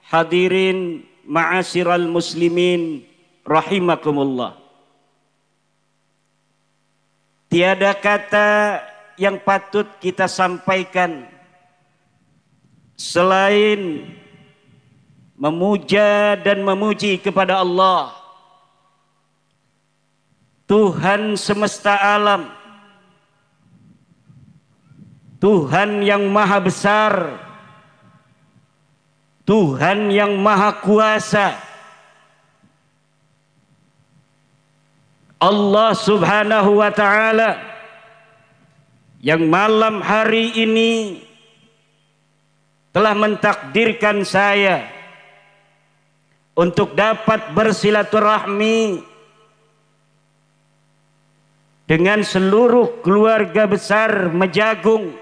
hadirin ma'asyiral muslimin rahimakumullah. Tiada kata yang patut kita sampaikan selain memuja dan memuji kepada Allah, Tuhan semesta alam, Tuhan yang maha besar, Tuhan yang maha kuasa, Allah subhanahu wa ta'ala, yang malam hari ini telah mentakdirkan saya untuk dapat bersilaturahmi dengan seluruh keluarga besar Mejagung,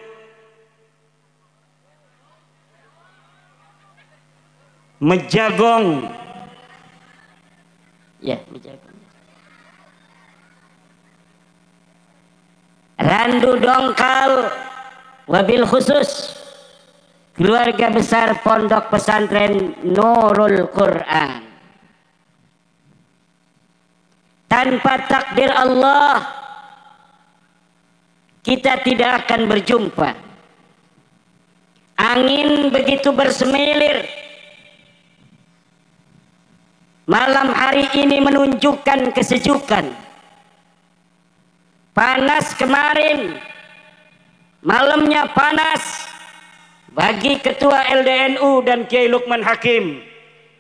Mejagong, ya Mejagong, Randu Dongkal, wabil khusus keluarga besar Pondok Pesantren Nurul Quran. Tanpa takdir Allah, kita tidak akan berjumpa. Angin begitu bersemilir. Malam hari ini menunjukkan kesejukan. Panas kemarin, malamnya panas bagi ketua LDNU dan Kiai Lukman Hakim.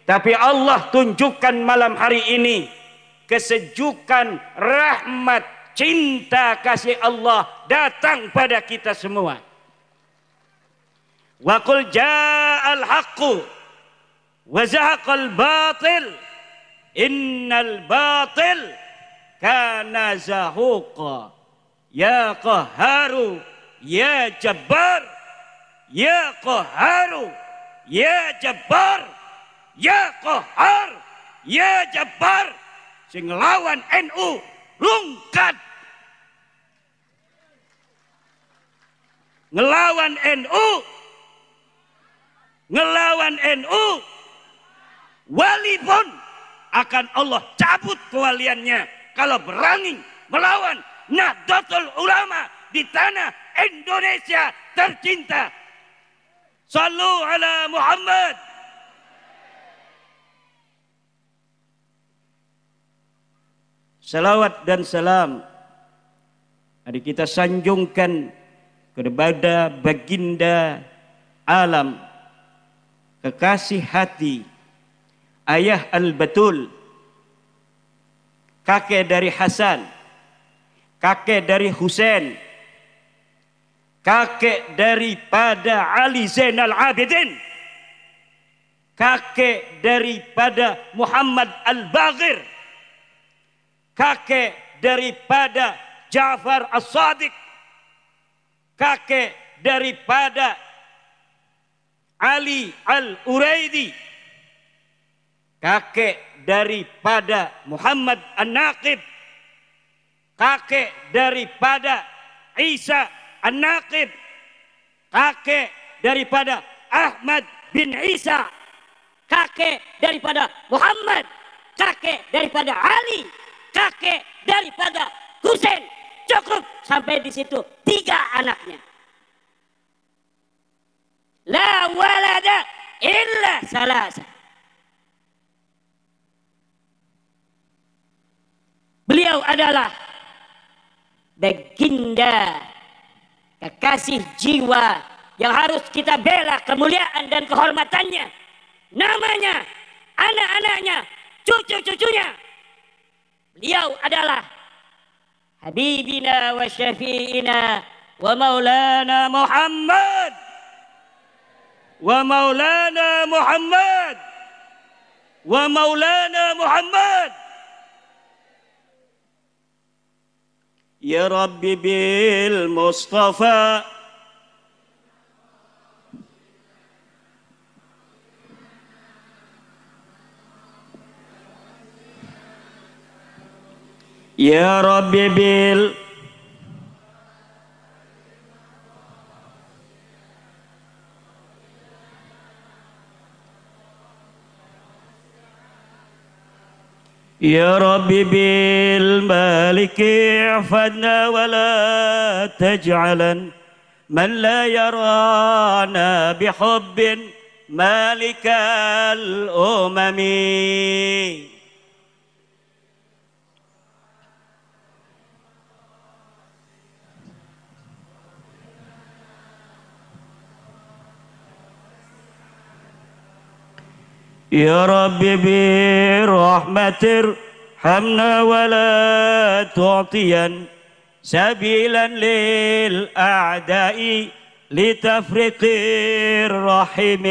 Tapi Allah tunjukkan malam hari ini kesejukan, rahmat, cinta kasih Allah datang pada kita semua. Wa qul ja'al haqqu wa zahaqal batil innal batil kana zahuqa. Ya qaharu ya jabbar, ya qaharu ya jabbar, ya qahar ya jabbar. Sing ngelawan NU lungkat, ngelawan NU, ngelawan NU, wali pun akan Allah cabut kewaliannya kalau berani melawan Nahdlatul Ulama di tanah Indonesia tercinta. Sallu ala Muhammad. Salawat dan salam mari kita sanjungkan kepada baginda alam, kekasih hati, ayah al-Batul, kakek dari Hasan, kakek dari Husain, kakek daripada Ali Zainal Abidin, kakek daripada Muhammad Al-Baghir, kakek daripada Ja'far As-Sadiq, kakek daripada Ali Al-Uraidi, kakek daripada Muhammad An-Naqib, kakek daripada Isa An-Naqib, kakek daripada Ahmad bin Isa, kakek daripada Muhammad, kakek daripada Ali, kakek daripada Husain. Cukup sampai di situ 3 anaknya. La walada illa salasa. Beliau adalah baginda, kekasih jiwa yang harus kita bela kemuliaan dan kehormatannya. Namanya, anak-anaknya, cucu-cucunya. Beliau adalah Habibina wa Syafi'ina wa Maulana Muhammad, wa Maulana Muhammad, wa Maulana Muhammad. Ya Rabbi bil Mustafa Ya Rabbi bil يا رب بالمالك احفظنا ولا تجعلا من لا يرانا بحب مالك الأمم. يا رب برحمة ارحمنا ولا تعطيا سبيلا للأعداء لتفريق الرحم.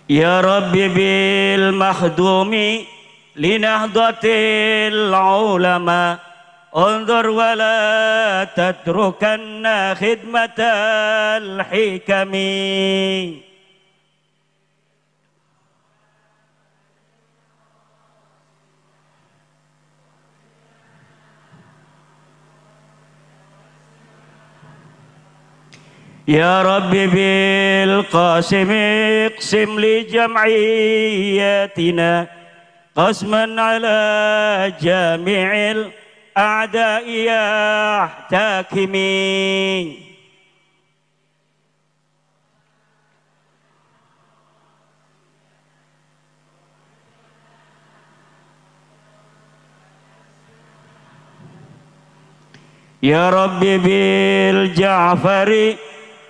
يا رب بالمخدوم لنهضة العلماء انظر ولا تتركن خدمة الحكم. يا رب بالقاسم اقسم لجمعيتنا قسما على جميع الأعداء يحتكمين. يا رب بالجعفر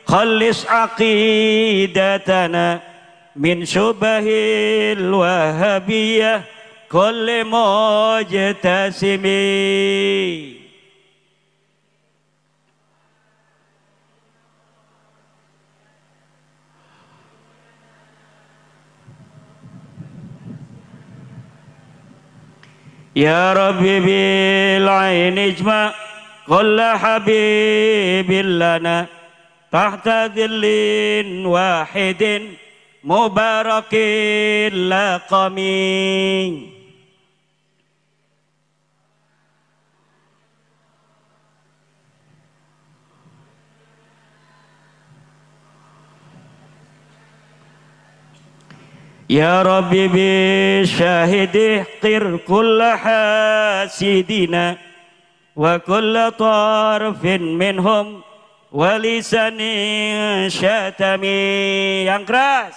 خلص عقيدتنا من شبه الوهابية كل مجتسم. يا رب بالعين اجمع كل حبيب لنا تحت ظل واحد مبارك اللقم. يا رب بالشاهد احقر كل حاسدنا وكل طرف منهم ولسان شتم. Yang keras.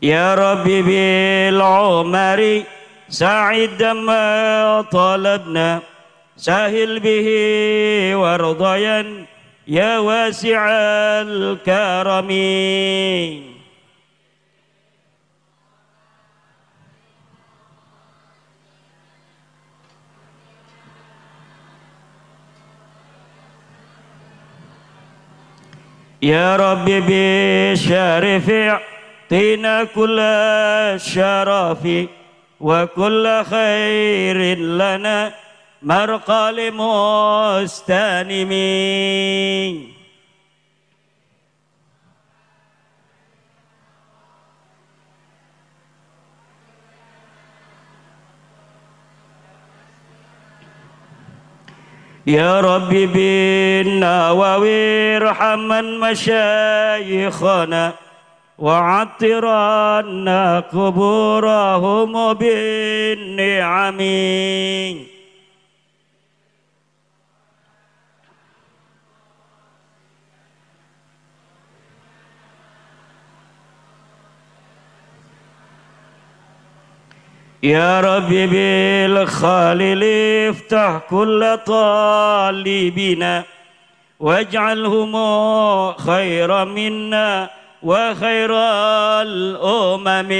يا رب بالعمر سعد ما طلبنا سهل به وارضيا يا واسع الكرم. يا رب بالشرف اعطينا كل الشرف وكل خير لنا مرقى لمستنمين. يا رب بالنواوي ارحم مشايخنا وعطرنا قبورهم بالنعم. يا رب بالخالل افتح كل طالبنا واجعلهم خيرا منا وخير الأمم.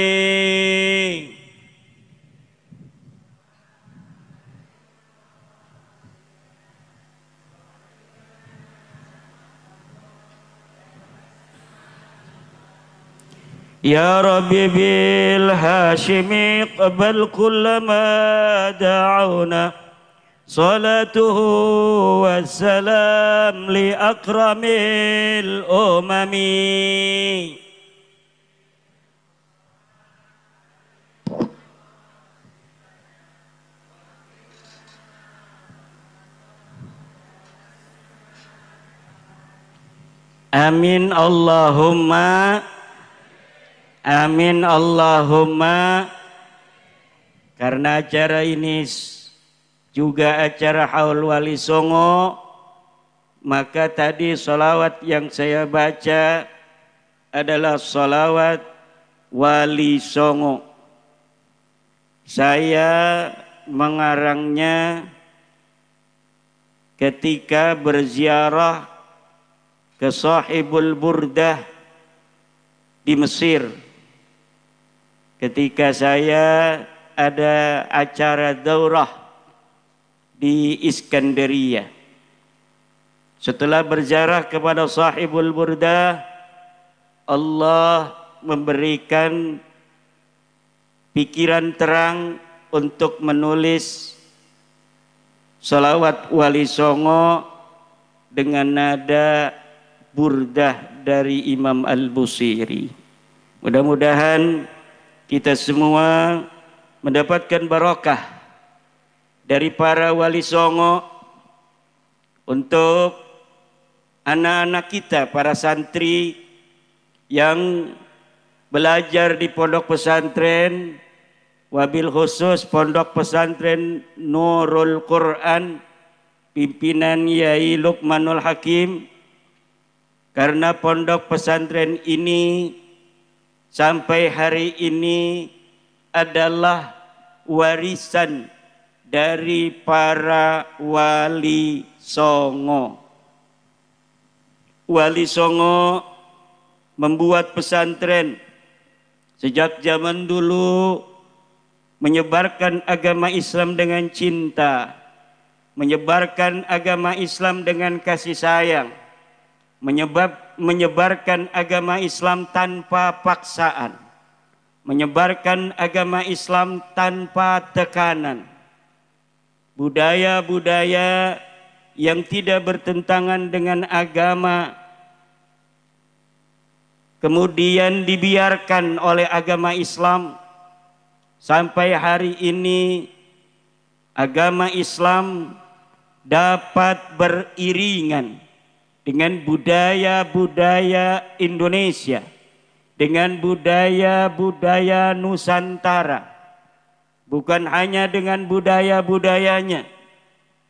يا رب بالهاشم اقبل كل ما دعونا salatuhu wassalam li akramil umami. Amin Allahumma, amin Allahumma. Karena acara ini juga acara Haul Wali Songo, maka tadi sholawat yang saya baca adalah sholawat Wali Songo. Saya mengarangnya ketika berziarah ke Sahibul Burdah di Mesir. Ketika saya ada acara daurah di Iskandaria. Setelah berziarah kepada Sahibul Burdah, Allah memberikan pikiran terang untuk menulis salawat Wali Songo dengan nada burdah dari Imam Al-Busiri. Mudah-mudahan kita semua mendapatkan barokah dari para Wali Songo untuk anak-anak kita, para santri yang belajar di pondok pesantren, wabil khusus pondok pesantren Nurul Quran, pimpinan Yai Luqmanul Hakim. Karena pondok pesantren ini sampai hari ini adalah warisan dari para Wali Songo. Wali Songo membuat pesantren sejak zaman dulu, menyebarkan agama Islam dengan cinta, menyebarkan agama Islam dengan kasih sayang, menyebarkan agama Islam tanpa paksaan, menyebarkan agama Islam tanpa tekanan. Budaya-budaya yang tidak bertentangan dengan agama kemudian dibiarkan oleh agama Islam. Sampai hari ini agama Islam dapat beriringan dengan budaya-budaya Indonesia, dengan budaya-budaya Nusantara. Bukan hanya dengan budaya-budayanya,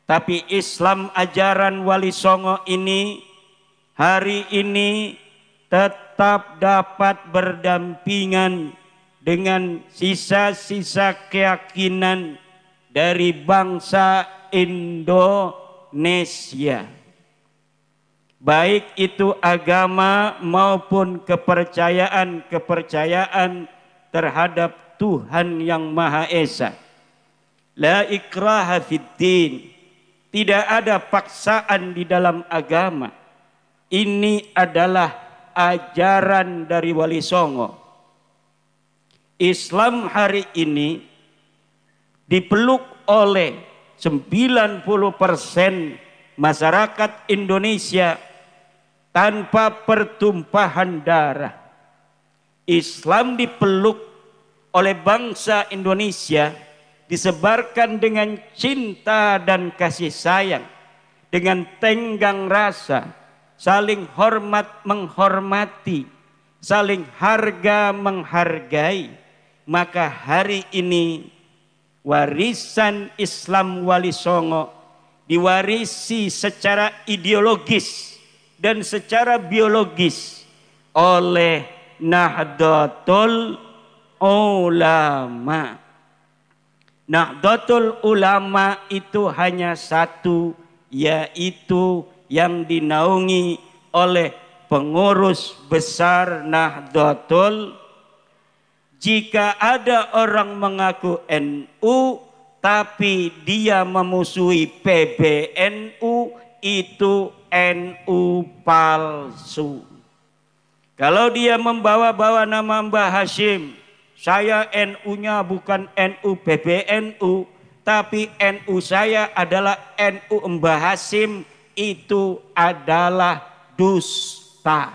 tapi Islam ajaran Wali Songo ini hari ini tetap dapat berdampingan dengan sisa-sisa keyakinan dari bangsa Indonesia. Baik itu agama maupun kepercayaan terhadap Tuhan yang Maha Esa. La ikraha fiddin. Tidak ada paksaan di dalam agama. Ini adalah ajaran dari Wali Songo. Islam hari ini dipeluk oleh 90% masyarakat Indonesia tanpa pertumpahan darah. Islam dipeluk oleh bangsa Indonesia, disebarkan dengan cinta dan kasih sayang, dengan tenggang rasa, saling hormat menghormati, saling harga menghargai. Maka hari ini warisan Islam Wali Songo diwarisi secara ideologis dan secara biologis oleh Nahdlatul Ulama. Nahdlatul Ulama itu hanya satu, yaitu yang dinaungi oleh pengurus besar Nahdlatul. Jika ada orang mengaku NU tapi dia memusuhi PBNU, itu NU palsu. Kalau dia membawa-bawa nama Mbah Hashim, saya NU-nya bukan NU PBNU, tapi NU saya adalah NU Mbah Hasim, itu adalah dusta.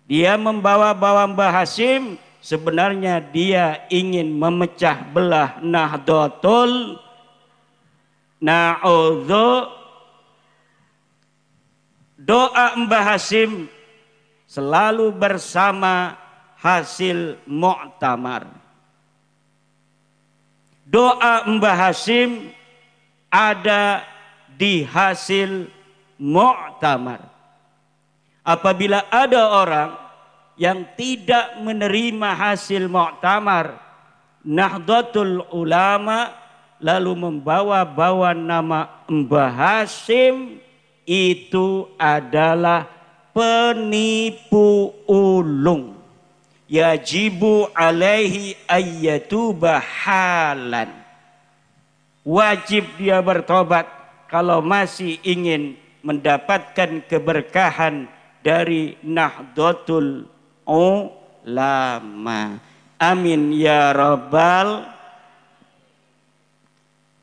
Dia membawa-bawa Mbah Hasim, sebenarnya dia ingin memecah belah Nahdlatul. Doa Mbah Hasim selalu bersama hasil muktamar. Doa Mbah Hasim ada di hasil muktamar. Apabila ada orang yang tidak menerima hasil muktamar Nahdlatul Ulama lalu membawa-bawa nama Mbah Hasim, itu adalah penipu ulung. Yajibu alaihi ayyatuba halan. Wajib dia bertobat kalau masih ingin mendapatkan keberkahan dari Nahdlatul Ulama. Amin ya rabbal.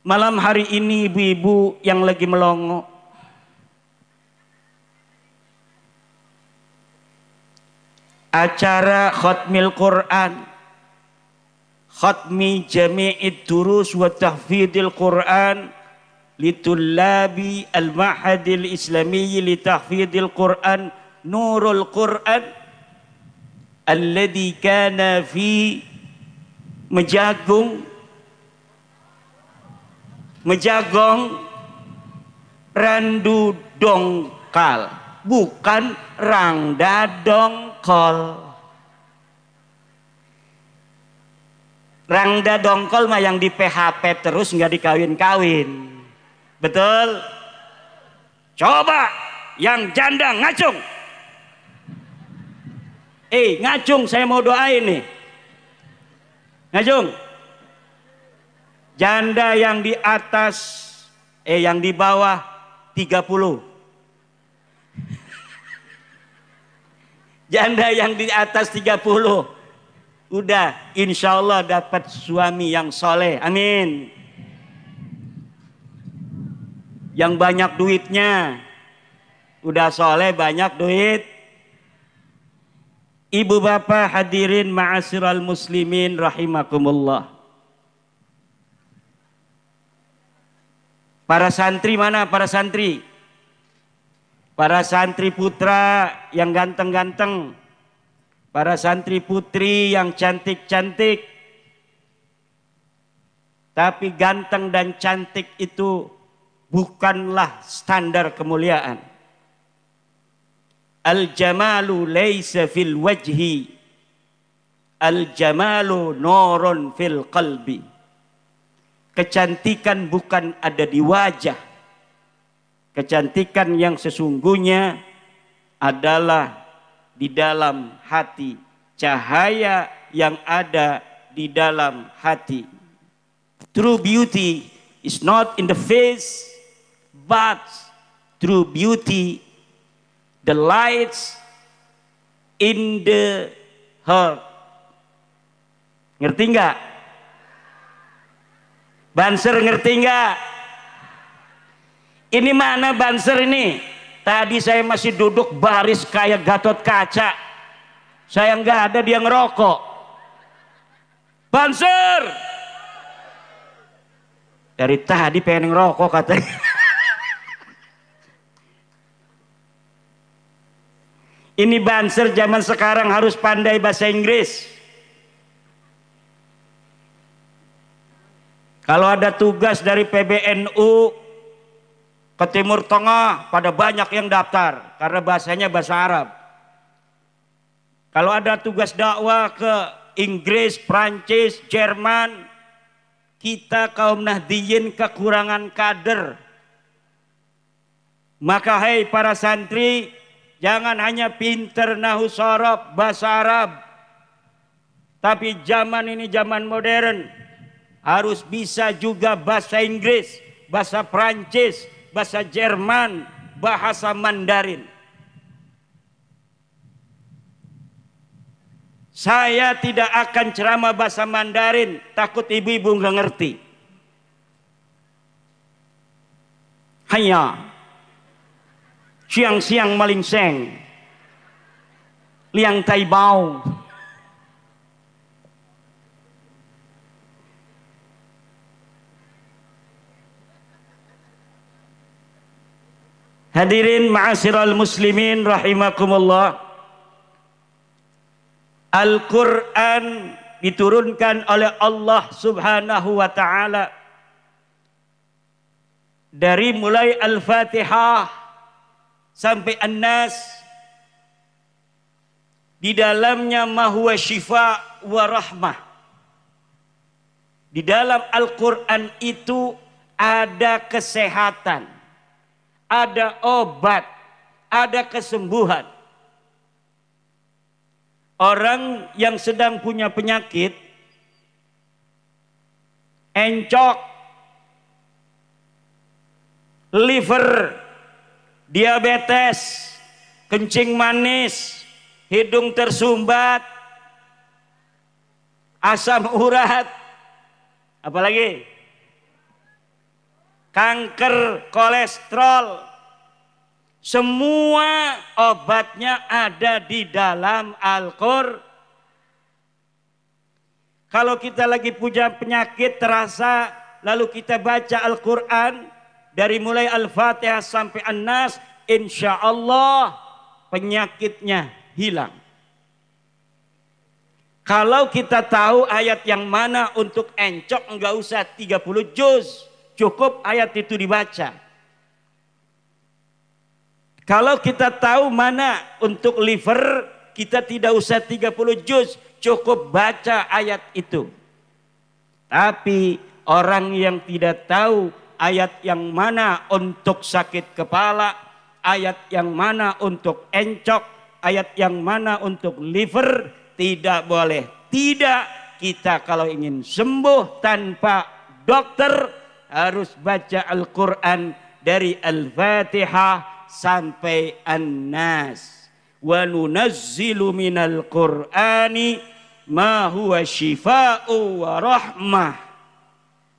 Malam hari ini ibu-ibu yang lagi melongo, acara khatmil Quran, khatmi jami'id durus wa tahfidil Quran litullabi al-ma'hadil islamiyyi li tahfidil Quran Nurul Quran alladhi kana fi Mejagong Randu Dongkal, bukan Rangda Dongkol. Rangda Dongkol mah yang di PHP terus nggak dikawin-kawin. Betul? Coba yang janda ngacung. Ngacung, saya mau doain nih. Ngacung. Janda yang di atas, yang di bawah 30. Janda yang di atas 30. Udah, insya Allah dapat suami yang soleh. Amin. Yang banyak duitnya. Udah soleh, banyak duit. Ibu bapak hadirin ma'asyiral muslimin rahimakumullah. Para santri mana? Para santri. Para santri putra yang ganteng-ganteng. Para santri putri yang cantik-cantik. Tapi ganteng dan cantik itu bukanlah standar kemuliaan. Al-jamalu laysa fil wajhi. Al-jamalu nurun fil qalbi. Kecantikan bukan ada di wajah. Kecantikan yang sesungguhnya adalah di dalam hati. Cahaya yang ada di dalam hati. True beauty is not in the face, but true beauty, the lights in the heart. Ngerti nggak? Banser ngerti nggak? Ini mana Banser ini? Tadi saya masih duduk baris kayak Gatot Kaca. Saya nggak ada, dia ngerokok. Banser! Dari tadi pengen ngerokok katanya. Ini Banser zaman sekarang harus pandai bahasa Inggris. Kalau ada tugas dari PBNU ke Timur Tengah, pada banyak yang daftar karena bahasanya bahasa Arab. Kalau ada tugas dakwah ke Inggris, Prancis, Jerman, kita kaum Nahdiyin kekurangan kader. Maka hai para santri, jangan hanya pinter nahu sorob bahasa Arab, tapi zaman ini zaman modern. Harus bisa juga bahasa Inggris, bahasa Prancis, bahasa Jerman, bahasa Mandarin. Saya tidak akan ceramah bahasa Mandarin, takut ibu-ibu nggak ngerti. Hanya siang-siang malingseng liang tai bau. Hadirin ma'asyiral muslimin rahimakumullah. Al-Quran diturunkan oleh Allah subhanahu wa ta'ala dari mulai Al-Fatihah sampai An-Nas. Di dalamnya ma huwa syifa wa rahmah. Di dalam Al-Quran itu ada kesehatan, ada obat, ada kesembuhan. Orang yang sedang punya penyakit encok, liver, diabetes, kencing manis, hidung tersumbat, asam urat, apalagi kanker, kolesterol, semua obatnya ada di dalam Al-Qur'an. Kalau kita lagi punya penyakit terasa, lalu kita baca Al-Quran dari mulai Al-Fatihah sampai An-Nas, insya Allah penyakitnya hilang. Kalau kita tahu ayat yang mana untuk encok, enggak usah 30 juz, cukup ayat itu dibaca. Kalau kita tahu mana untuk liver, kita tidak usah 30 juz, cukup baca ayat itu. Tapi orang yang tidak tahu ayat yang mana untuk sakit kepala, ayat yang mana untuk encok, ayat yang mana untuk liver, tidak boleh. Tidak, kita kalau ingin sembuh tanpa dokter harus baca Al-Quran dari Al-Fatihah sampai An-Nas. Wa nunazzilu minal Qur'ani ma huwa shifaa'u wa rahmah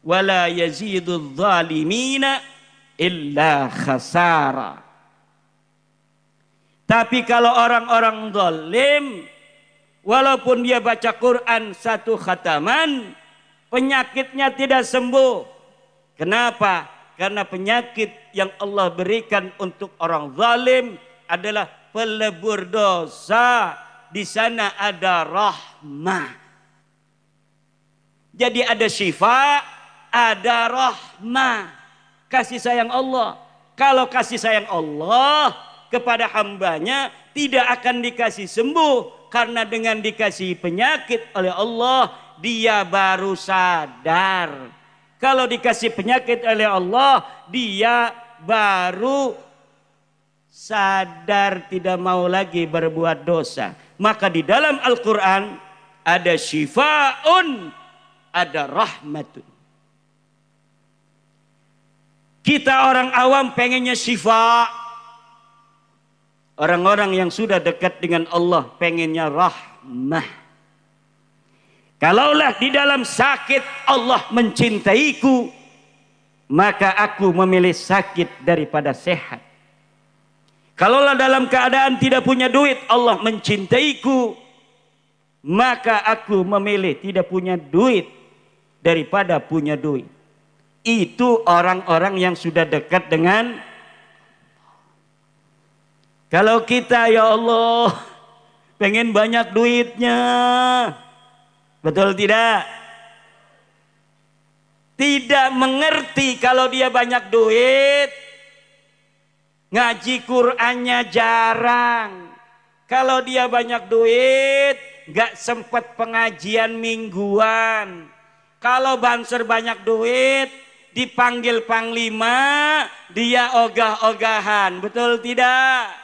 wa la yazidudz zalimina illa khasara. Tapi kalau orang-orang zalim, walaupun dia baca Quran satu khataman, penyakitnya tidak sembuh. Kenapa? Karena penyakit yang Allah berikan untuk orang zalim adalah pelebur dosa. Di sana ada rahmah. Jadi ada syifa, ada rahmah. Kasih sayang Allah. Kalau kasih sayang Allah kepada hambanya tidak akan dikasih sembuh. Karena dengan dikasih penyakit oleh Allah, dia baru sadar. Kalau dikasih penyakit oleh Allah, dia baru sadar tidak mau lagi berbuat dosa. Maka di dalam Al-Quran ada syifa'un, ada rahmatun. Kita orang awam pengennya syifa. Orang-orang yang sudah dekat dengan Allah pengennya rahmah. Kalaulah di dalam sakit Allah mencintaiku, maka aku memilih sakit daripada sehat. Kalaulah dalam keadaan tidak punya duit Allah mencintaiku, maka aku memilih tidak punya duit daripada punya duit. Itu orang-orang yang sudah dekat dengan. Kalau kita ya Allah pengen banyak duitnya, betul tidak? Tidak mengerti kalau dia banyak duit, ngaji Qur'annya jarang. Kalau dia banyak duit, gak sempat pengajian mingguan. Kalau Banser banyak duit, dipanggil panglima, dia ogah-ogahan, betul tidak?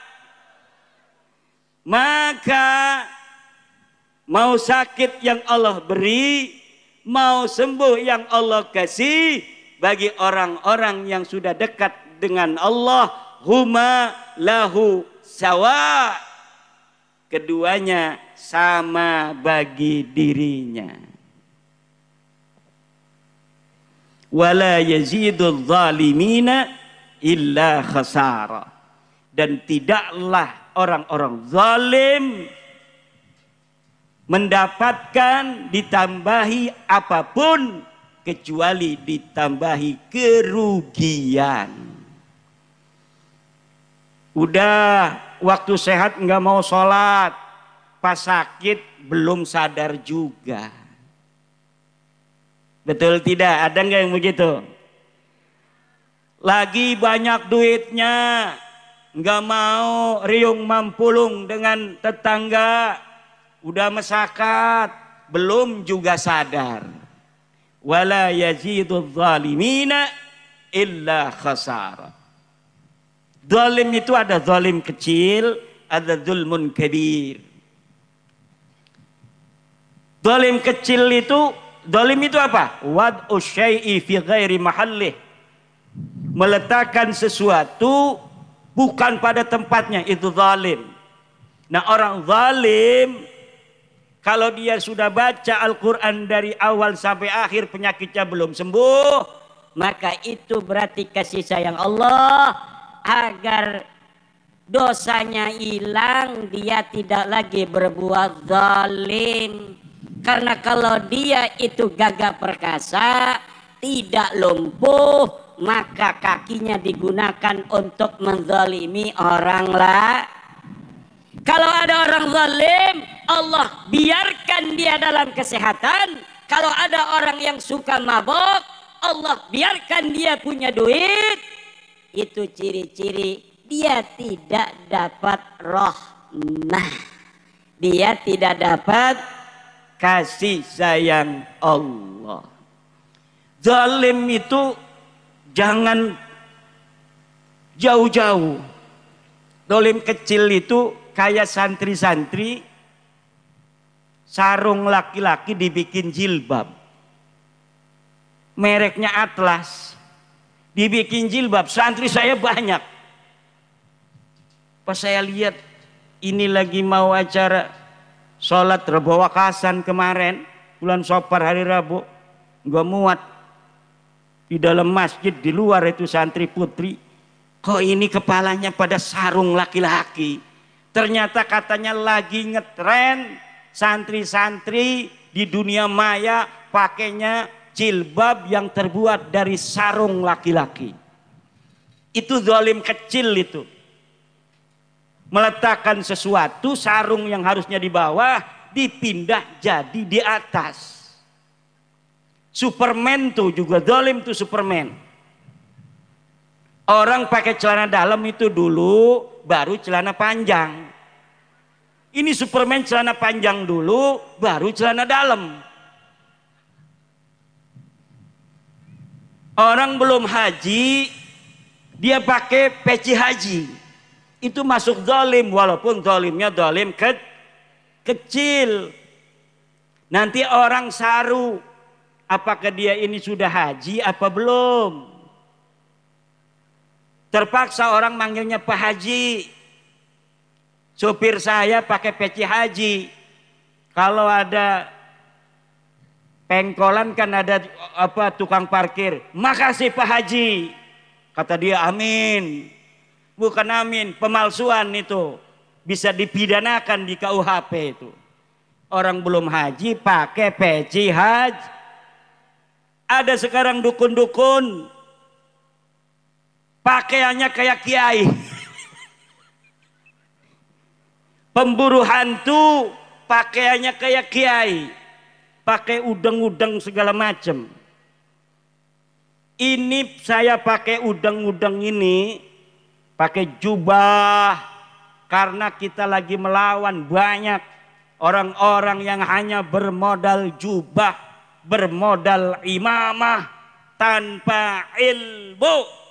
Maka mau sakit yang Allah beri, mau sembuh yang Allah kasih, bagi orang-orang yang sudah dekat dengan Allah, huma lahu sawa. Keduanya sama bagi dirinya. Wala yazidul zalimina illa khasara. Dan tidaklah orang-orang zalim mendapatkan ditambahi apapun kecuali ditambahi kerugian. Udah waktu sehat nggak mau sholat, pas sakit belum sadar juga. Betul tidak? Ada nggak yang begitu? Lagi banyak duitnya, nggak mau riung mampulung dengan tetangga, udah mesakat, belum juga sadar. Wala yazidudz zalimina illa khasara. Zalim itu ada zalim kecil, ada zulmun kabir. Zalim kecil itu, zalim itu apa? Wad'u syai'i fi ghairi mahallih. Meletakkan sesuatu bukan pada tempatnya, itu zalim. Nah, orang zalim kalau dia sudah baca Al-Quran dari awal sampai akhir penyakitnya belum sembuh, maka itu berarti kasih sayang Allah agar dosanya hilang, dia tidak lagi berbuat zalim. Karena kalau dia itu gagah perkasa, tidak lumpuh, maka kakinya digunakan untuk menzalimi orang lain. Kalau ada orang zalim, Allah biarkan dia dalam kesehatan. Kalau ada orang yang suka mabok, Allah biarkan dia punya duit. Itu ciri-ciri dia tidak dapat rahmah. Dia tidak dapat kasih sayang Allah. Zalim itu jangan jauh-jauh. Zalim kecil itu kayak santri-santri sarung laki-laki dibikin jilbab. Mereknya Atlas. Dibikin jilbab, santri saya banyak. Pas saya lihat ini lagi mau acara sholat Rabu Wakasan kemarin, bulan Sopar hari Rabu, gak muat. Di dalam masjid, di luar itu santri putri, kok ini kepalanya pada sarung laki-laki. Ternyata katanya lagi ngetren santri-santri di dunia maya pakainya jilbab yang terbuat dari sarung laki-laki. Itu zalim kecil itu. Meletakkan sesuatu, sarung yang harusnya di bawah dipindah jadi di atas. Superman tuh juga zalim tuh, Superman. Orang pakai celana dalam itu dulu baru celana panjang. Ini Superman celana panjang dulu baru celana dalam. Orang belum haji, dia pakai peci haji. Itu masuk zalim, walaupun zalimnya zalim kecil. Nanti orang saru, apakah dia ini sudah haji apa belum? Terpaksa orang manggilnya Pak Haji. Supir saya pakai peci haji. Kalau ada pengkolan kan ada tukang parkir. Makasih Pak Haji. Kata dia amin. Bukan amin, pemalsuan itu. Bisa dipidanakan di KUHP itu. Orang belum haji pakai peci haji. Ada sekarang dukun-dukun pakaiannya kayak kiai. Pemburu hantu pakaiannya kayak kiai. Pakai udang-udang segala macam. Ini saya pakai udang-udang ini, pakai jubah, karena kita lagi melawan banyak orang-orang yang hanya bermodal jubah, bermodal imamah tanpa ilmu.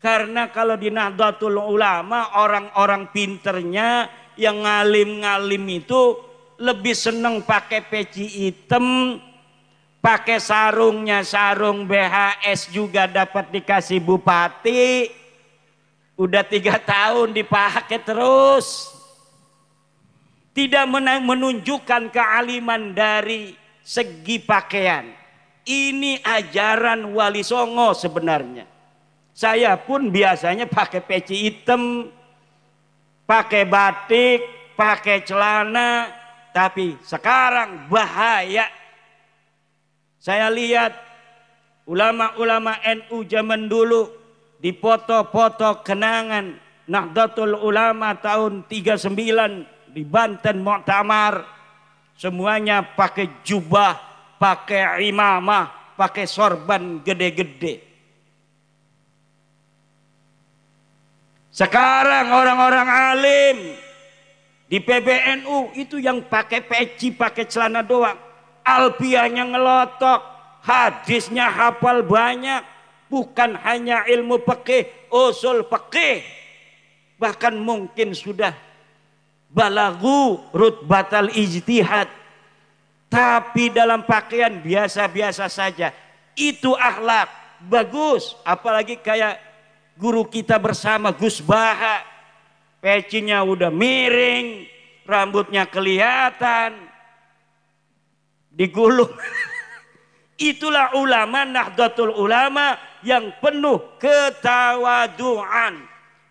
Karena kalau di Nahdlatul Ulama orang-orang pinternya yang ngalim-ngalim itu lebih seneng pakai peci hitam, pakai sarungnya sarung BHS juga dapat dikasih bupati, udah 3 tahun dipakai terus. Tidak menunjukkan kealiman dari segi pakaian. Ini ajaran Wali Songo sebenarnya. Saya pun biasanya pakai peci hitam, pakai batik, pakai celana. Tapi sekarang bahaya. Saya lihat ulama-ulama NU zaman dulu di foto-foto kenangan Nahdlatul Ulama tahun 39 di Banten Muktamar. Semuanya pakai jubah, pakai imamah, pakai sorban gede-gede. Sekarang orang-orang alim di PBNU itu yang pakai peci, pakai celana doang. Alfiahnya ngelotok, hadisnya hafal banyak. Bukan hanya ilmu fikih, usul fikih. Bahkan mungkin sudah balagu rutbatal ijtihad. Tapi dalam pakaian biasa-biasa saja. Itu akhlak bagus. Apalagi kayak guru kita bersama Gus Baha. Pecinya udah miring, rambutnya kelihatan, digulung. Itulah ulama Nahdlatul Ulama yang penuh ketawaduan.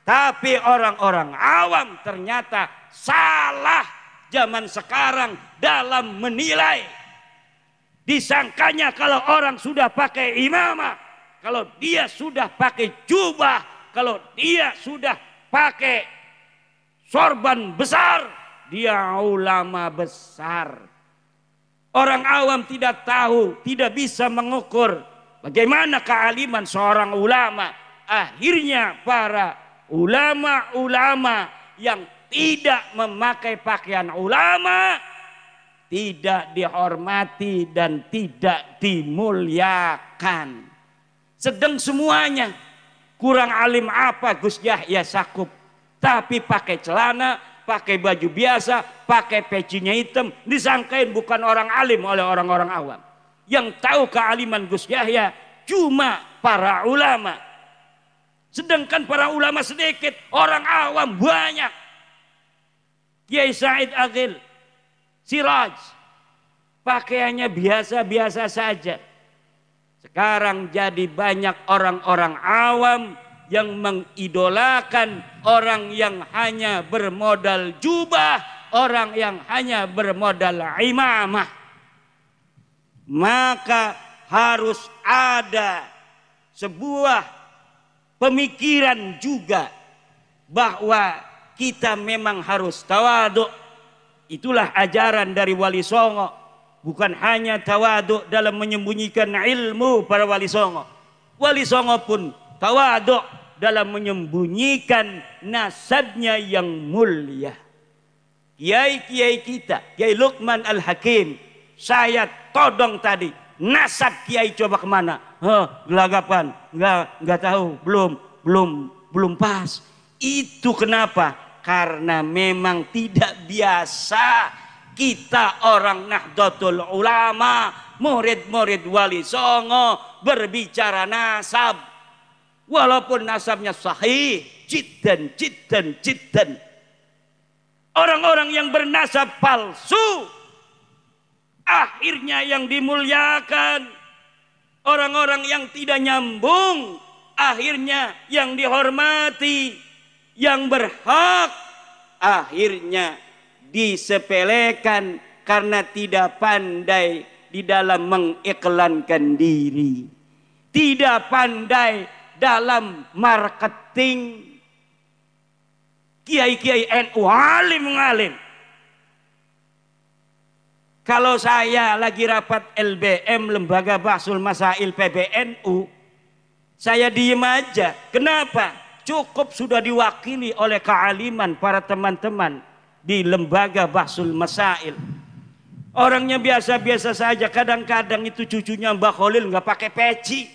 Tapi orang-orang awam ternyata salah zaman sekarang dalam menilai. Disangkanya kalau orang sudah pakai imamah, kalau dia sudah pakai jubah, kalau dia sudah pakai sorban besar, dia ulama besar. Orang awam tidak tahu, tidak bisa mengukur bagaimana kealiman seorang ulama. Akhirnya para ulama-ulama yang tidak memakai pakaian ulama tidak dihormati dan tidak dimuliakan. Sedang semuanya. Kurang alim apa Gus Yahya Sakuf. Tapi pakai celana, pakai baju biasa, pakai pecinya hitam. Disangkain bukan orang alim oleh orang-orang awam. Yang tahu kealiman Gus Yahya cuma para ulama. Sedangkan para ulama sedikit, orang awam banyak. Kiai Said Aghil Siraj pakaiannya biasa-biasa saja. Sekarang jadi banyak orang-orang awam yang mengidolakan orang yang hanya bermodal jubah, orang yang hanya bermodal imamah. Maka harus ada sebuah pemikiran juga bahwa kita memang harus tawadhu. Itulah ajaran dari Wali Songo. Bukan hanya tawadhu dalam menyembunyikan ilmu para Wali Songo. Wali Songo pun tawadhu dalam menyembunyikan nasabnya yang mulia. Kiai-kiai kita, Kiai Luqman Al-Hakim, saya todong tadi. Nasab kiai coba kemana? Gelagapan, nggak tahu, belum pas. Itu kenapa? Karena memang tidak biasa kita orang Nahdlatul Ulama, murid-murid Wali Songo berbicara nasab. Walaupun nasabnya sahih, jiddan. Orang-orang yang bernasab palsu akhirnya yang dimuliakan. Orang-orang yang tidak nyambung akhirnya yang dihormati. Yang berhak akhirnya disepelekan karena tidak pandai di dalam mengiklankan diri, tidak pandai dalam marketing. Kiai-kiai NU alim. Kalau saya lagi rapat LBM, Lembaga Bahsul Masail PBNU, saya diem aja. Kenapa? Cukup sudah diwakili oleh kealiman para teman-teman di Lembaga Bahsul Masail. Orangnya biasa-biasa saja. Kadang-kadang itu cucunya Mbah Khalil nggak pakai peci,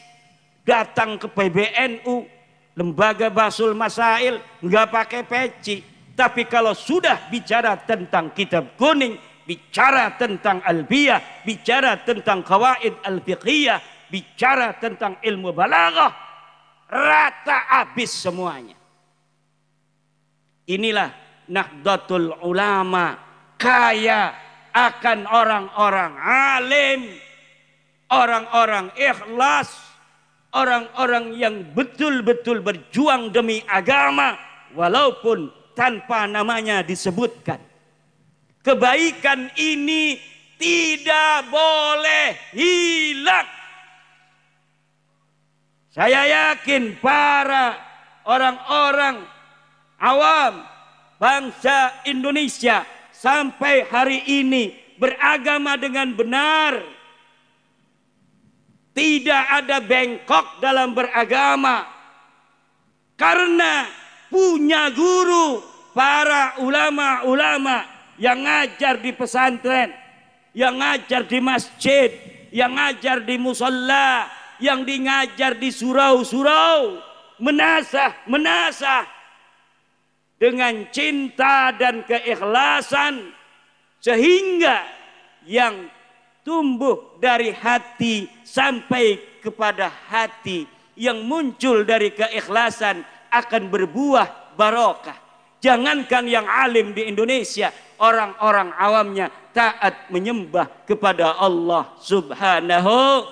datang ke PBNU, Lembaga Bahsul Masail, nggak pakai peci. Tapi kalau sudah bicara tentang kitab kuning, bicara tentang Alfiyah, bicara tentang Qawaid Al-Fiqhiyah, bicara tentang ilmu balaghah, rata habis semuanya. Inilah Nahdlatul Ulama, kaya akan orang-orang alim, orang-orang ikhlas, orang-orang yang betul-betul berjuang demi agama walaupun tanpa namanya disebutkan. Kebaikan ini tidak boleh hilang. Saya yakin para orang-orang awam bangsa Indonesia sampai hari ini beragama dengan benar. Tidak ada bengkok dalam beragama. Karena punya guru, para ulama-ulama yang ngajar di pesantren, yang ngajar di masjid, yang ngajar di musalla, yang ngajar di surau-surau, menasah dengan cinta dan keikhlasan, sehingga yang tumbuh dari hati sampai kepada hati, yang muncul dari keikhlasan akan berbuah barokah. Jangankan yang alim di Indonesia, orang-orang awamnya taat menyembah kepada Allah Subhanahu.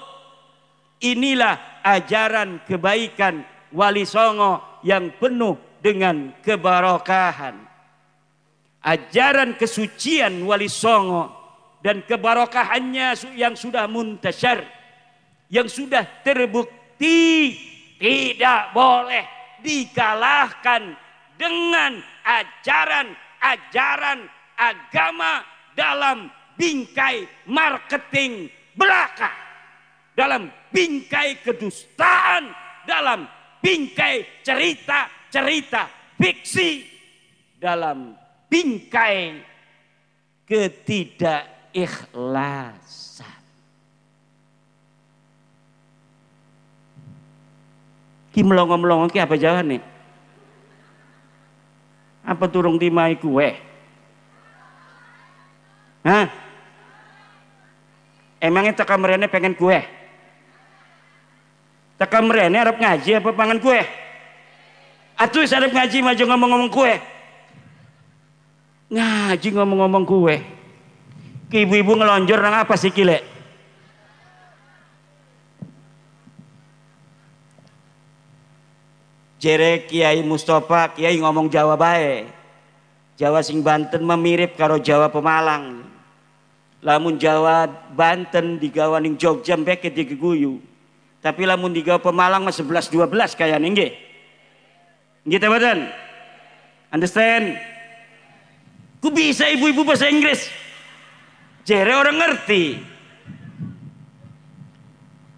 Inilah ajaran kebaikan Wali Songo yang penuh dengan kebarokahan. Ajaran kesucian Wali Songo dan kebarokahannya yang sudah muntasyar, yang sudah terbukti, tidak boleh dikalahkan dengan ajaran-ajaran agama dalam bingkai marketing belaka, dalam bingkai kedustaan, dalam bingkai cerita-cerita fiksi, dalam bingkai ketidakikhlasan. Ki melongo-melongo ki apa jawaban nih? Apa turung dimai kue? Hah? Emangnya teka merene pengen kue? Teka merene harap ngaji apa pangan kue? Atuh harap ngaji maju ngomong-ngomong kue. Ngaji ngomong-ngomong kue. Ki ibu-ibu ngelonjor nang apa sih kile? Jere Kiai Mustafa, Kiai ngomong Jawa bae. Jawa sing Banten memirip karo Jawa Pemalang. Lamun Jawa Banten digawa ning Jogja mbeke digeguyu. Tapi lamun digawa Pemalang mah 11-12 kayane nggih. Nggih ta mboten? Understand? Ku bisa ibu-ibu bahasa Inggris. Jere orang ngerti.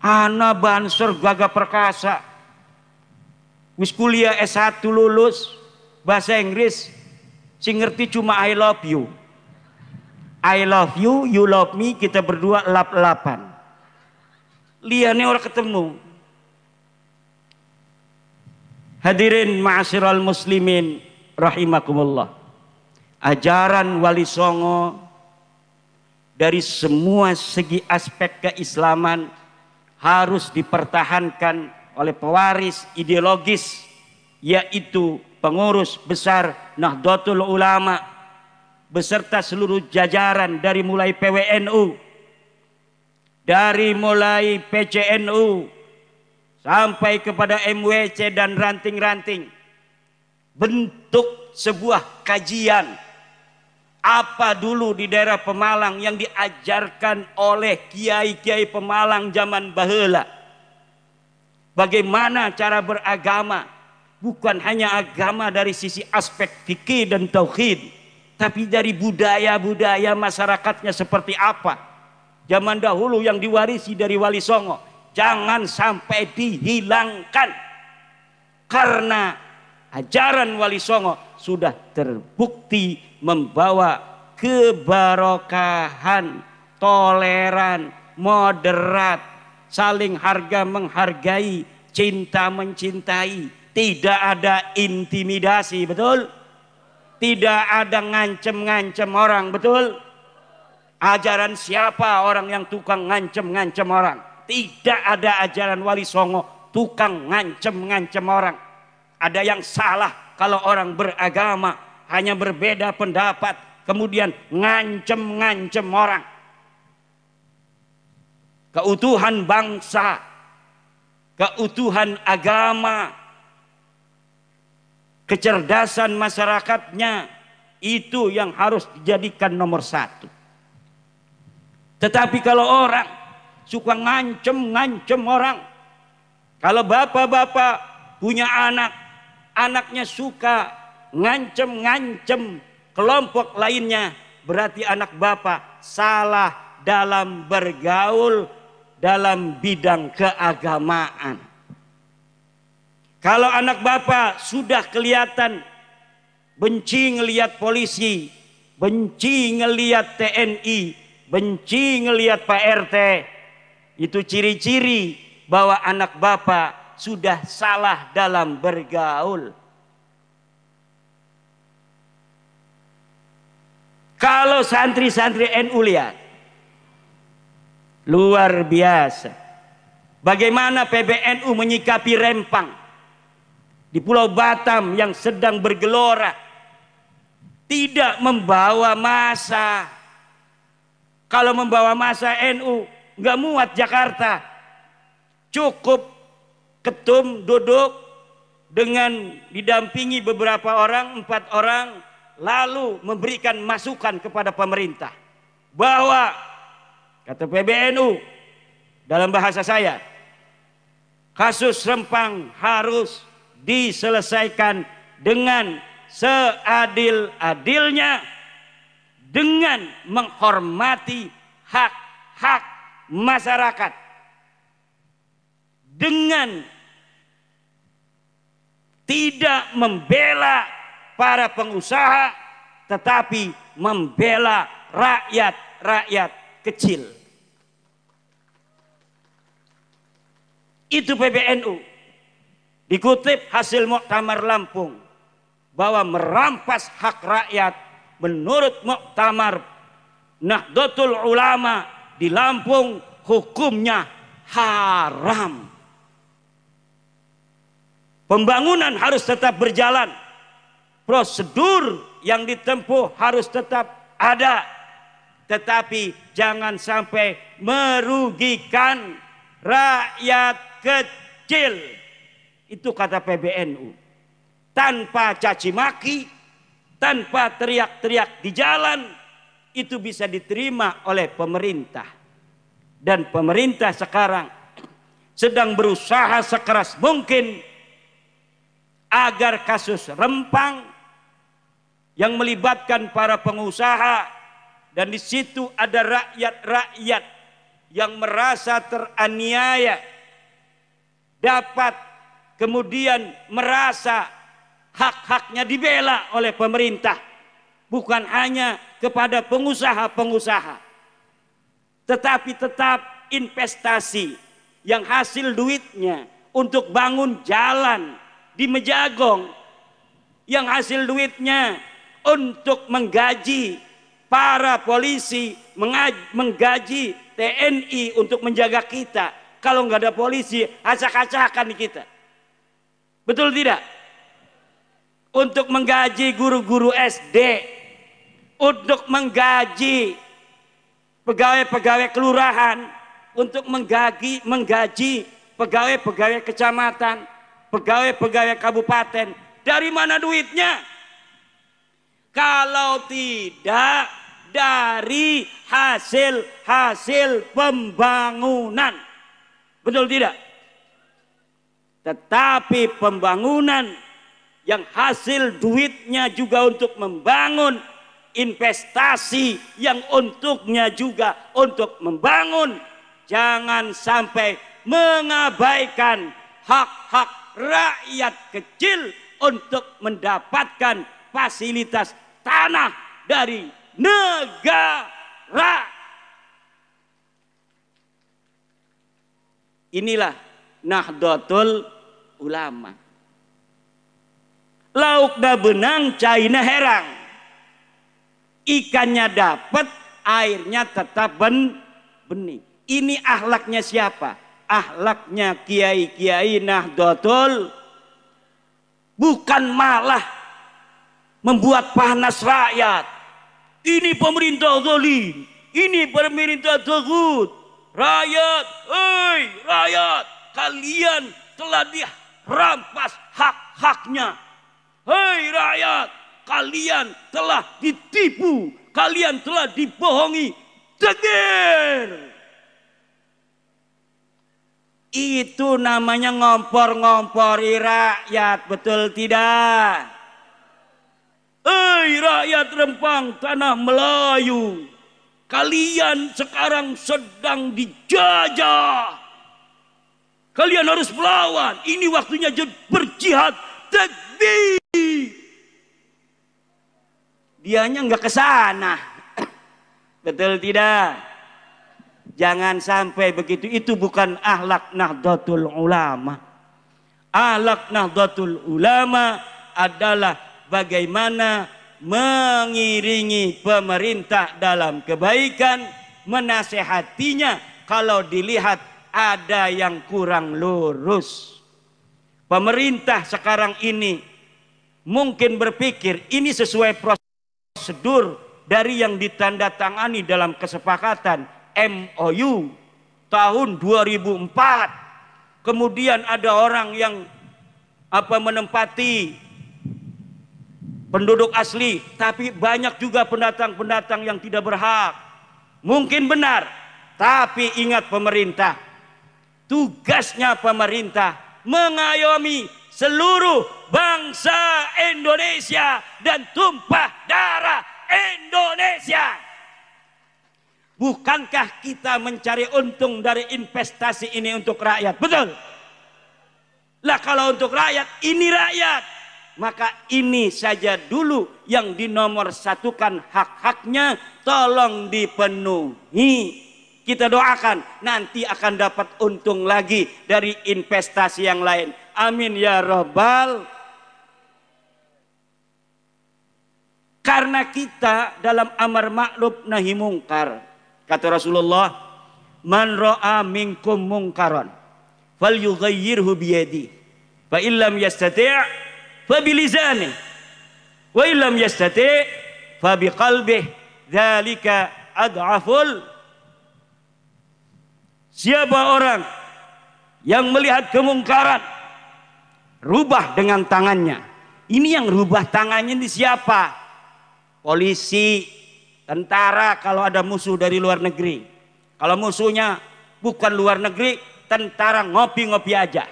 Ana Banser Gagah Perkasa. Wis kuliah S1 lulus bahasa Inggris, sing ngerti cuma I love you. I love you, you love me, kita berdua lap-lapan. Liane orang ketemu. Hadirin ma'asyiral muslimin rahimakumullah. Ajaran Wali Songo dari semua segi aspek keislaman harus dipertahankan oleh pewaris ideologis, yaitu pengurus besar Nahdlatul Ulama beserta seluruh jajaran dari mulai PWNU, dari mulai PCNU sampai kepada MWC dan ranting-ranting. Bentuk sebuah kajian apa dulu di daerah Pemalang yang diajarkan oleh kiai-kiai Pemalang zaman baheula. Bagaimana cara beragama, bukan hanya agama dari sisi aspek fikih dan tauhid, tapi dari budaya-budaya masyarakatnya seperti apa. Zaman dahulu yang diwarisi dari Wali Songo jangan sampai dihilangkan, karena ajaran Wali Songo sudah terbukti membawa kebarokahan, toleran, moderat, saling harga menghargai, cinta mencintai, tidak ada intimidasi, betul? Tidak ada ngancem-ngancem orang, betul? Ajaran siapa orang yang tukang ngancem-ngancem orang? Tidak ada ajaran Wali Songo tukang ngancem-ngancem orang. Ada yang salah kalau orang beragama hanya berbeda pendapat kemudian ngancem-ngancem orang. Keutuhan bangsa, keutuhan agama, kecerdasan masyarakatnya, itu yang harus dijadikan nomor satu. Tetapi kalau orang suka ngancem orang, kalau bapak-bapak punya anak, anaknya suka ngancem kelompok lainnya, berarti anak bapak salah dalam bergaul dalam bidang keagamaan. Kalau anak bapak sudah kelihatan benci ngelihat polisi, benci ngelihat TNI, benci ngelihat Pak RT, itu ciri-ciri bahwa anak bapak sudah salah dalam bergaul. Kalau santri-santri NU lihat, luar biasa bagaimana PBNU menyikapi Rempang di Pulau Batam yang sedang bergelora, tidak membawa massa. Kalau membawa massa NU nggak muat Jakarta, cukup ketum duduk dengan didampingi beberapa orang, 4 orang, lalu memberikan masukan kepada pemerintah bahwa, kata PBNU dalam bahasa saya, kasus Rempang harus diselesaikan dengan seadil-adilnya, dengan menghormati hak-hak masyarakat, dengan tidak membela para pengusaha, tetapi membela rakyat kecil. Itu PBNU. Dikutip hasil Muktamar Lampung bahwa merampas hak rakyat menurut Muktamar Nahdlatul Ulama di Lampung hukumnya haram. Pembangunan harus tetap berjalan, prosedur yang ditempuh harus tetap ada, tetapi jangan sampai merugikan rakyat kecil. Itu kata PBNU. Tanpa caci maki, tanpa teriak-teriak di jalan, itu bisa diterima oleh pemerintah. Dan pemerintah sekarang sedang berusaha sekeras mungkin agar kasus Rempang yang melibatkan para pengusaha, dan di situ ada rakyat-rakyat yang merasa teraniaya, dapat kemudian merasa hak-haknya dibela oleh pemerintah, bukan hanya kepada pengusaha-pengusaha, tetapi tetap investasi yang hasil duitnya untuk bangun jalan di Mejagong, yang hasil duitnya untuk menggaji para polisi, menggaji TNI untuk menjaga kita. Kalau nggak ada polisi, acak-acakan di kita. Betul tidak? Untuk menggaji guru-guru SD, untuk menggaji pegawai-pegawai kelurahan, untuk menggaji pegawai-pegawai kecamatan, pegawai-pegawai kabupaten. Dari mana duitnya? Kalau tidak dari hasil pembangunan. Betul tidak? Tetapi pembangunan yang hasil duitnya juga untuk membangun, investasi yang untuknya juga untuk membangun, jangan sampai mengabaikan hak-hak rakyat kecil untuk mendapatkan fasilitas tanah dari negara. Inilah Nahdlatul Ulama. Lauk da benang caina herang, ikannya dapat, airnya tetap bening. Ini akhlaknya siapa? Akhlaknya kiai-kiai Nahdlatul, bukan malah membuat panas rakyat. Ini pemerintah zalim, ini pemerintah tagut. Rakyat, hei rakyat, kalian telah dirampas hak-haknya. Hei rakyat, kalian telah ditipu, kalian telah dibohongi. Dengar. Itu namanya ngompor-ngompori rakyat, betul tidak? Hei rakyat Rempang tanah Melayu, kalian sekarang sedang dijajah. Kalian harus melawan. Ini waktunya berjihad. Takbir. Dianya nggak ke sana. Betul tidak? Jangan sampai begitu. Itu bukan akhlak Nahdlatul Ulama. Akhlak Nahdlatul Ulama adalah bagaimana mengiringi pemerintah dalam kebaikan, menasehatinya kalau dilihat ada yang kurang lurus. Pemerintah sekarang ini mungkin berpikir ini sesuai prosedur dari yang ditandatangani dalam kesepakatan MOU tahun 2004. Kemudian ada orang yang menempati penduduk asli, tapi banyak juga pendatang-pendatang yang tidak berhak. Mungkin benar, tapi ingat pemerintah, tugasnya pemerintah mengayomi seluruh bangsa Indonesia dan tumpah darah Indonesia. Bukankah kita mencari untung dari investasi ini untuk rakyat? Betul? Lah kalau untuk rakyat, ini rakyat. Maka ini saja dulu yang dinomorsatukan hak-haknya, tolong dipenuhi. Kita doakan nanti akan dapat untung lagi dari investasi yang lain. Amin ya Rabbal. Karena kita dalam amar ma'ruf nahi mungkar, kata Rasulullah, man ra'a minkum mungkaran falyughayyirhu biyadi fa illam yastati' fa bilisani wa illam yastati' fa biqalbih dzalika ad'aful. Siapa orang yang melihat kemungkaran, rubah dengan tangannya. Ini yang rubah tangannya ini siapa? Polisi, tentara kalau ada musuh dari luar negeri. Kalau musuhnya bukan luar negeri, tentara ngopi-ngopi aja.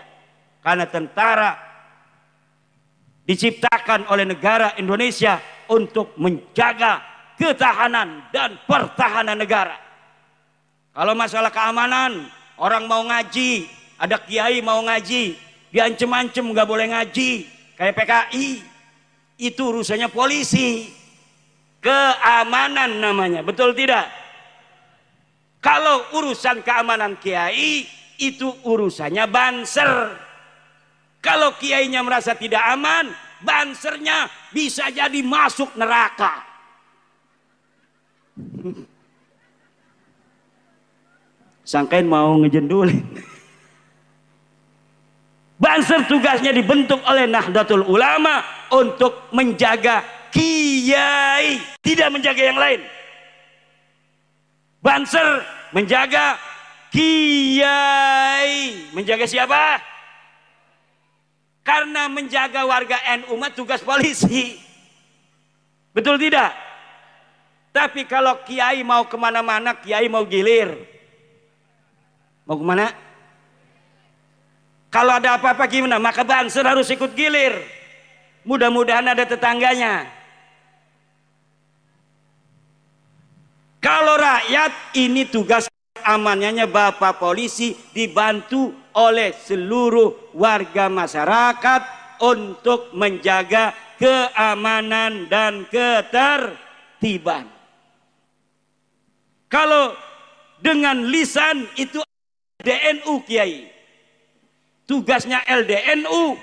Karena tentara diciptakan oleh negara Indonesia untuk menjaga ketahanan dan pertahanan negara. Kalau masalah keamanan, orang mau ngaji, ada kiai mau ngaji, diancem-ancem nggak boleh ngaji, kayak PKI, itu urusannya polisi, keamanan namanya, betul tidak? Kalau urusan keamanan kiai, itu urusannya banser. Kalau kiainya merasa tidak aman, bansernya bisa jadi masuk neraka. Sangkain mau ngejendulin. Banser tugasnya dibentuk oleh Nahdlatul Ulama untuk menjaga kiai, tidak menjaga yang lain. Banser menjaga kiai. Menjaga siapa? Karena menjaga warga NU mah tugas polisi. Betul tidak? Tapi kalau kiai mau kemana-mana, kiai mau gilir. Mau kemana? Kalau ada apa-apa gimana? Maka banser harus ikut gilir. Mudah-mudahan ada tetangganya. Kalau rakyat, ini tugas amannya Bapak Polisi dibantu oleh seluruh warga masyarakat untuk menjaga keamanan dan ketertiban. Kalau dengan lisan itu LDNU kiai. Tugasnya LDNU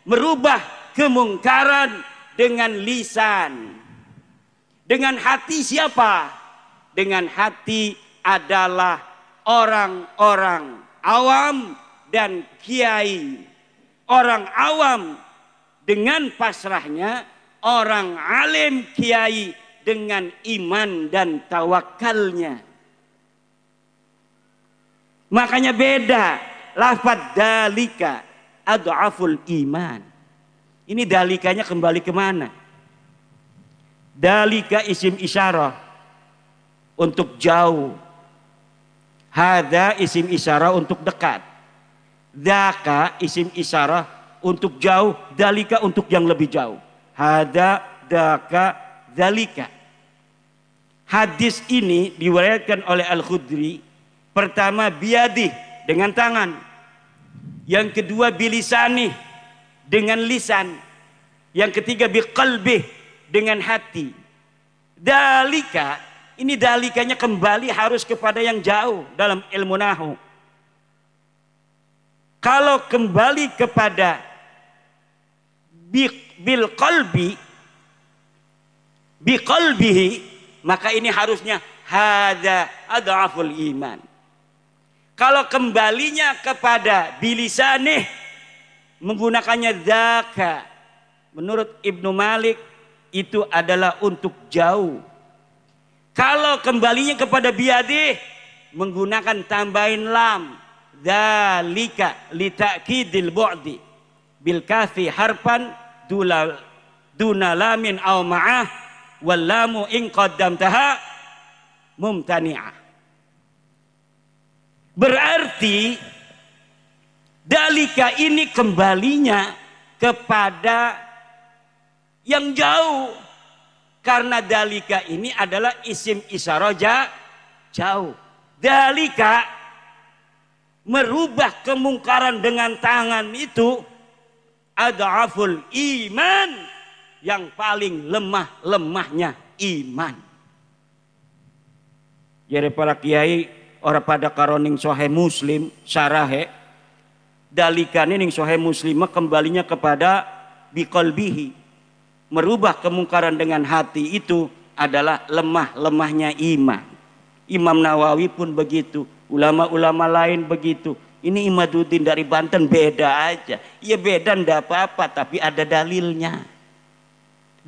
merubah kemungkaran dengan lisan. Dengan hati siapa? Dengan hati adalah orang-orang awam dan kiai. Orang awam dengan pasrahnya, orang alim kiai dengan iman dan tawakalnya. Makanya beda lafad dalika ad'aful iman. Ini dalikanya kembali kemana? Dalika isim isyarah untuk jauh. Hada isim isyarah untuk dekat. Daka isim isyarah untuk jauh. Dalika untuk yang lebih jauh. Hada, daka, dalika. Hadis ini diriwayatkan oleh Al-Khudri. Pertama biyadih, dengan tangan. Yang kedua bilisani, dengan lisan. Yang ketiga biqalbih, dengan hati. Dalika, ini dalikanya kembali harus kepada yang jauh dalam ilmu nahu. Kalau kembali kepada bil qalbi, biqalbihi, maka ini harusnya hada ad'aful iman. Kalau kembalinya kepada bilisanih, menggunakannya dzaka, menurut Ibnu Malik itu adalah untuk jauh. Kalau kembalinya kepada biyadih, menggunakan tambahin lam, dzalika li ta'kidil bu'di bil kafi harfan duna lamin aw ma'ah wal lamu in qaddamtaha mumtani'ah. Berarti dalika ini kembalinya kepada yang jauh. Karena dalika ini adalah isim isyarah jauh. Dalika merubah kemungkaran dengan tangan itu ad'aful iman, yang paling lemah-lemahnya iman. Jadi para kiai orang pada karoning Sahih Muslim syarahe dalika ning Sahih Muslim kembalinya kepada biqalbihi. Merubah kemungkaran dengan hati itu adalah lemah-lemahnya iman. Imam Nawawi pun begitu, ulama-ulama lain begitu. Ini Imaduddin dari Banten beda aja. Ya beda ndak apa-apa, tapi ada dalilnya.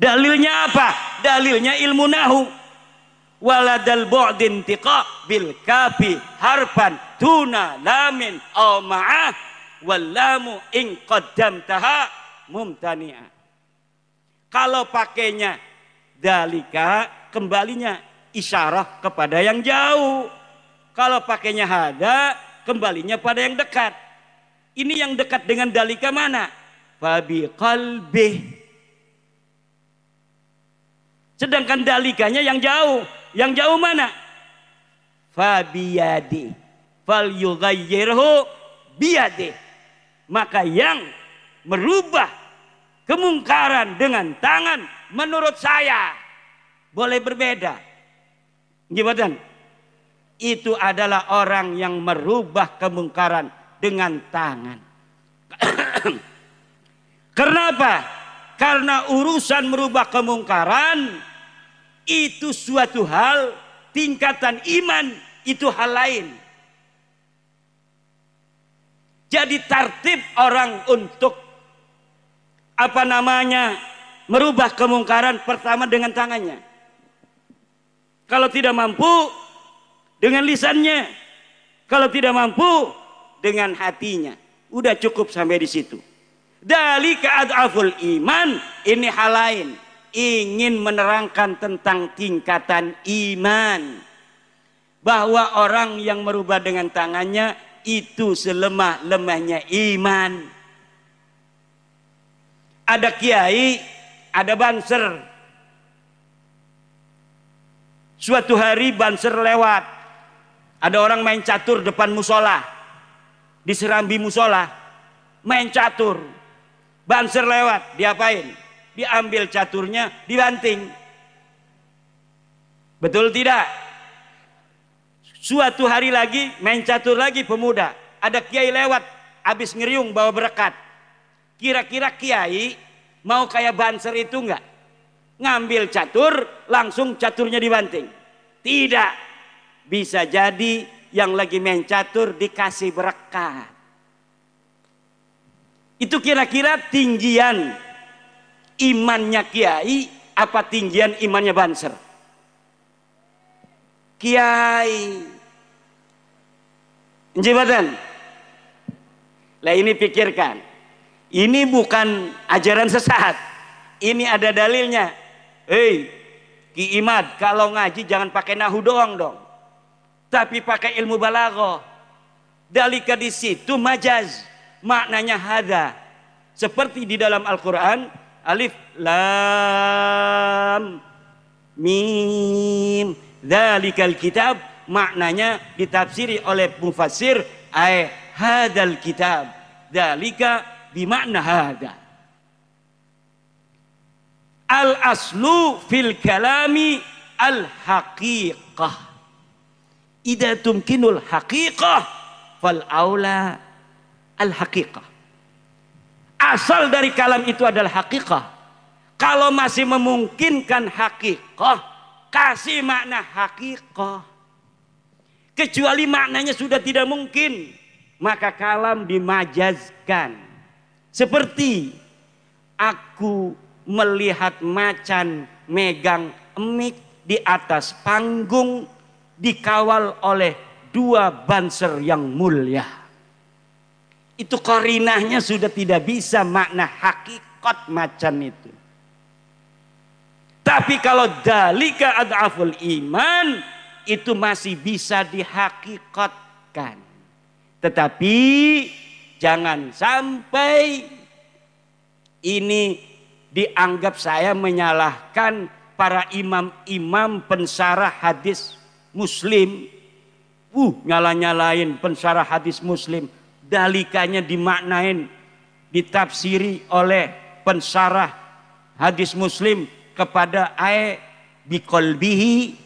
Dalilnya apa? Dalilnya ilmu nahu. Waladal bu'din tiqa bil kafi harfan tuna lamin aw ma'ah wal lamu in qaddamtaha mumtani'ah. Kalau pakainya dalika, kembalinya isyarah kepada yang jauh. Kalau pakainya hada, kembalinya pada yang dekat. Ini yang dekat dengan dalika mana? Fabi qalbih. Sedangkan dalikanya yang jauh. Yang jauh mana? Fabiyadi. Fal yughayyirhu biyadi. Maka yang merubah kemungkaran dengan tangan menurut saya boleh berbeda. Gimana? Itu adalah orang yang merubah kemungkaran dengan tangan. Kenapa? Karena urusan merubah kemungkaran itu suatu hal, tingkatan iman itu hal lain. Jadi tertib orang untuk merubah kemungkaran pertama dengan tangannya. Kalau tidak mampu dengan lisannya, kalau tidak mampu dengan hatinya. Udah cukup sampai di situ. Dalika ad'aful iman, ini hal lain. Ingin menerangkan tentang tingkatan iman, bahwa orang yang merubah dengan tangannya itu selemah-lemahnya iman. Ada kiai, ada banser. Suatu hari banser lewat. Ada orang main catur depan musola. Di serambi musola. Main catur. Banser lewat, diapain? Diambil caturnya, dibanting. Betul tidak? Suatu hari lagi, main catur lagi pemuda. Ada kiai lewat, habis ngeriung bawa berkat. Kira-kira kiai mau kayak banser itu enggak? Ngambil catur, langsung caturnya dibanting. Tidak. Bisa jadi yang lagi main catur dikasih berkat. Itu kira-kira tinggian imannya kiai apa tinggian imannya banser? Kiai. Jabatan. Lah ini pikirkan. Ini bukan ajaran sesat. Ini ada dalilnya. Hei, Ki Imad, kalau ngaji jangan pakai nahu doang dong. Tapi pakai ilmu balaghah. Dalika di situ majaz. Maknanya hada. Seperti di dalam Al-Quran, alif lam mim dzalikal kitab, maknanya ditafsiri oleh mufassir ay hadal kitab, dzalika bimakna hada. Al aslu fil kalami al haqiqah, idza tumkinul haqiqah fal aula al haqiqah. Asal dari kalam itu adalah hakikah. Kalau masih memungkinkan hakikah, kasih makna hakikah. Kecuali maknanya sudah tidak mungkin, maka kalam dimajazkan. Seperti aku melihat macan megang emik di atas panggung dikawal oleh 2 banser yang mulia. Itu qarinahnya sudah tidak bisa makna hakikat macan itu. Tapi kalau dalika ad'aful iman, itu masih bisa dihakikatkan. Tetapi jangan sampai ini dianggap saya menyalahkan para imam-imam pensarah hadis Muslim. Nyala-nyalain pensarah hadis Muslim. Dalikanya dimaknain, ditafsiri oleh pensarah hadis Muslim kepada biqalbihi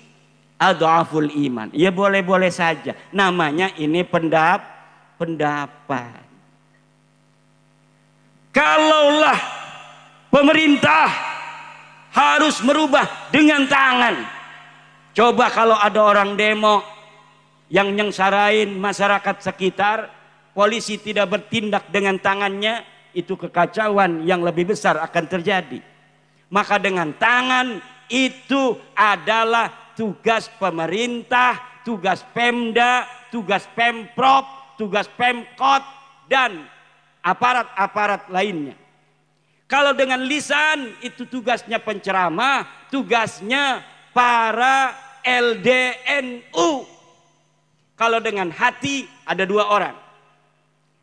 adhaful iman. Ya boleh-boleh saja. Namanya ini pendapat. Kalaulah pemerintah harus merubah dengan tangan. Coba kalau ada orang demo yang nyengsarain masyarakat sekitar, polisi tidak bertindak dengan tangannya, itu kekacauan yang lebih besar akan terjadi. Maka dengan tangan itu adalah tugas pemerintah, tugas Pemda, tugas Pemprov, tugas Pemkot, dan aparat-aparat lainnya. Kalau dengan lisan itu tugasnya penceramah, tugasnya para LDNU. Kalau dengan hati ada 2 orang.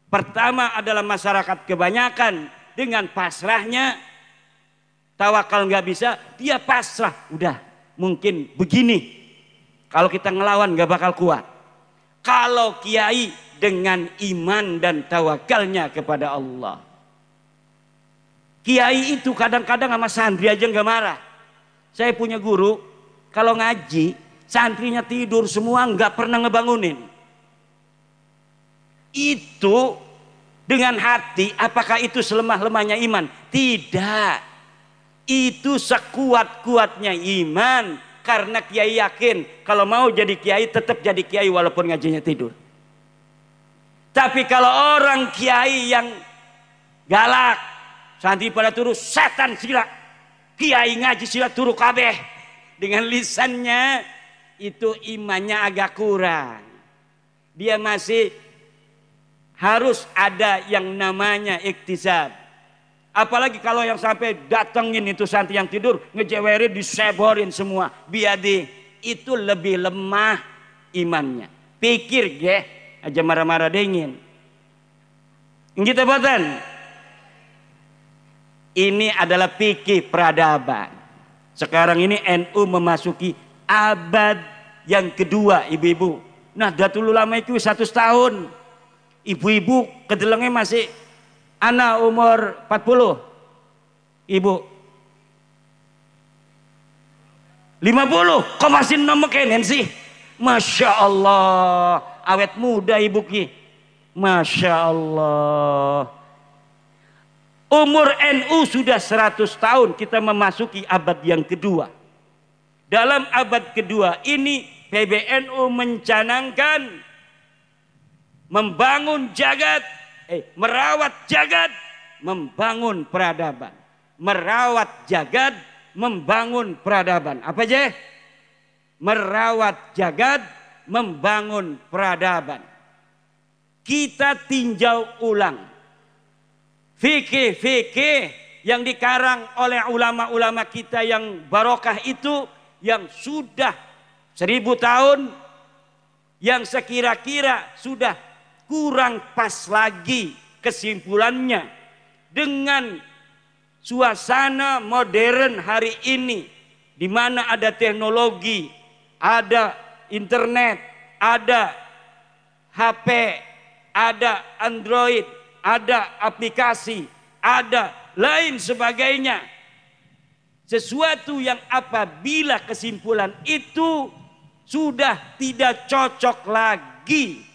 Pertama adalah masyarakat kebanyakan dengan pasrahnya, tawakal nggak bisa, dia pasrah, udah mungkin begini. Kalau kita ngelawan nggak bakal kuat. Kalau kiai dengan iman dan tawakalnya kepada Allah. Kiai itu kadang-kadang sama santri aja nggak marah. Saya punya guru, kalau ngaji santrinya tidur semua nggak pernah ngebangunin. Itu dengan hati, apakah itu selemah-lemahnya iman? Tidak. Itu sekuat-kuatnya iman. Karena kiai yakin kalau mau jadi kiai tetap jadi kiai walaupun ngajinya tidur. Tapi kalau orang kiai yang galak, santri pada turu, setan sila, kiai ngaji sila turu kabeh, dengan lisannya itu imannya agak kurang. Dia masih harus ada yang namanya iktisab. Apalagi kalau yang sampai datengin itu santri yang tidur, ngejewerin, diseborin semua. Biadi, itu lebih lemah imannya. Pikir ge, aja marah-marah dingin. Kita boten. Ini adalah fikih peradaban. Sekarang ini NU memasuki abad yang kedua, ibu-ibu. Nah, Datul Ulama itu 100 tahun. Ibu-ibu kedelengnya masih anak umur 40. Ibu 50. Kok masih nomokenen sih? Masya Allah. Awet muda ibu ki. Masya Allah. Umur NU sudah 100 tahun. Kita memasuki abad yang kedua. Dalam abad kedua ini PBNU mencanangkan membangun jagat, merawat jagat, membangun peradaban. Merawat jagat, membangun peradaban. Apa aja? Merawat jagat, membangun peradaban. kita tinjau ulang fikih-fikih yang dikarang oleh ulama-ulama kita yang barokah itu, yang sudah 1000 tahun, yang sekira-kira sudah kurang pas lagi kesimpulannya dengan suasana modern hari ini, di mana ada teknologi, ada internet, ada HP, ada Android, ada aplikasi, ada lain sebagainya. Sesuatu yang apabila kesimpulan itu sudah tidak cocok lagi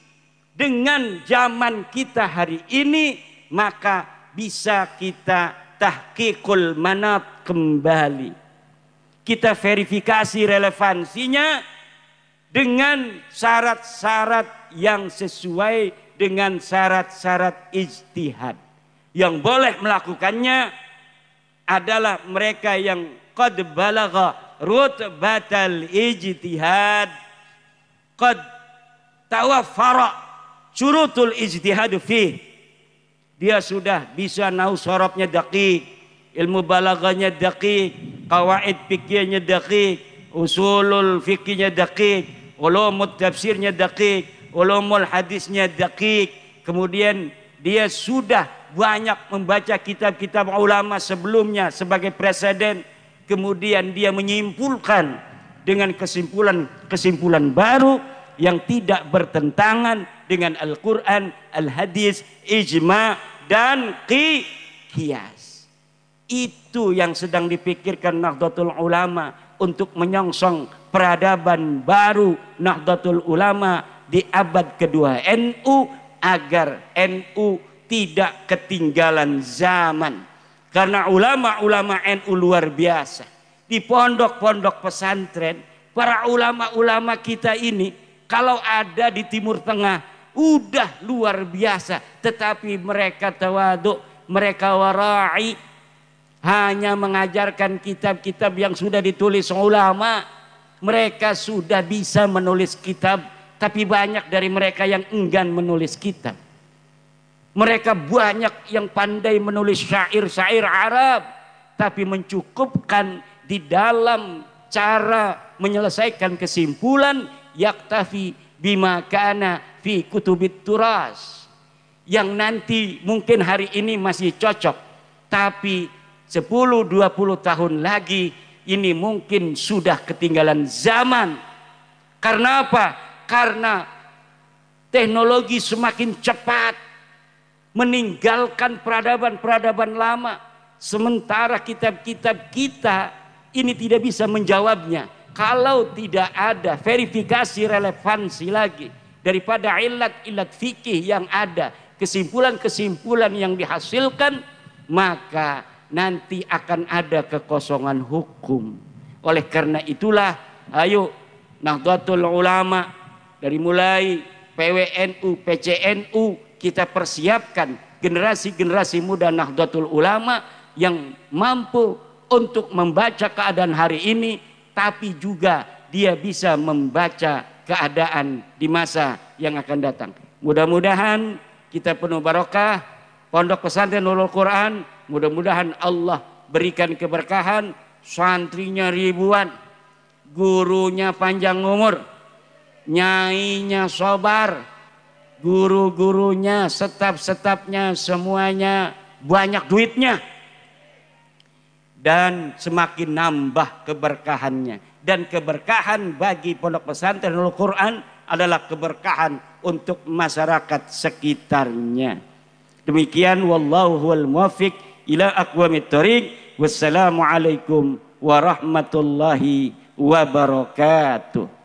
dengan zaman kita hari ini, maka bisa kita tahqiqul manat kembali. Kita verifikasi relevansinya dengan syarat-syarat yang sesuai dengan syarat-syarat ijtihad. Yang boleh melakukannya adalah mereka yang qad balagha rutbatal ijtihad, qad tawaffara syurutul ijtihad fi. Dia sudah bisa nahu sorobnya daqiq, ilmu balaghanya daqiq, qawaid fikihnya daqiq, usulul fikihnya daqiq, ulumut tafsirnya daqiq, ulumul hadisnya daqiq. Kemudian dia sudah banyak membaca kitab-kitab ulama sebelumnya sebagai presiden. Kemudian dia menyimpulkan dengan kesimpulan baru yang tidak bertentangan dengan Al-Quran, Al-Hadis, Ijma' dan Qiyas. Itu yang sedang dipikirkan Nahdlatul Ulama untuk menyongsong peradaban baru Nahdlatul Ulama di abad kedua NU, agar NU tidak ketinggalan zaman. Karena ulama-ulama NU luar biasa. Di pondok-pondok pesantren, para ulama-ulama kita ini kalau ada di Timur Tengah udah luar biasa. Tetapi mereka tawadhu, mereka wara'i, hanya mengajarkan kitab-kitab yang sudah ditulis ulama. Mereka sudah bisa menulis kitab, tapi banyak dari mereka yang enggan menulis kitab. Mereka banyak yang pandai menulis syair-syair Arab, tapi mencukupkan di dalam cara menyelesaikan kesimpulan yaktafi bima kana fi kutubit turas, yang nanti mungkin hari ini masih cocok, tapi 10-20 tahun lagi ini mungkin sudah ketinggalan zaman. Karena apa? Karena teknologi semakin cepat meninggalkan peradaban-peradaban lama, sementara kitab-kitab kita ini tidak bisa menjawabnya kalau tidak ada verifikasi relevansi lagi daripada ilat-ilat fikih yang ada, kesimpulan-kesimpulan yang dihasilkan, maka nanti akan ada kekosongan hukum. Oleh karena itulah, ayo Nahdlatul Ulama dari mulai PWNU, PCNU, kita persiapkan generasi-generasi muda Nahdlatul Ulama yang mampu untuk membaca keadaan hari ini, tapi juga dia bisa membaca keadaan di masa yang akan datang. Mudah-mudahan kita penuh barokah, pondok pesantren Nurul Quran, mudah-mudahan Allah berikan keberkahan, santrinya ribuan, gurunya panjang umur, nyainya sabar, guru-gurunya, staf-stafnya semuanya banyak duitnya, dan semakin nambah keberkahannya. Dan keberkahan bagi pondok pesantren Nurul Quran adalah keberkahan untuk masyarakat sekitarnya. Demikian, wallahu huwal muwaffiq ila aqwamit thoriq. Wassalamualaikum warahmatullahi wabarakatuh.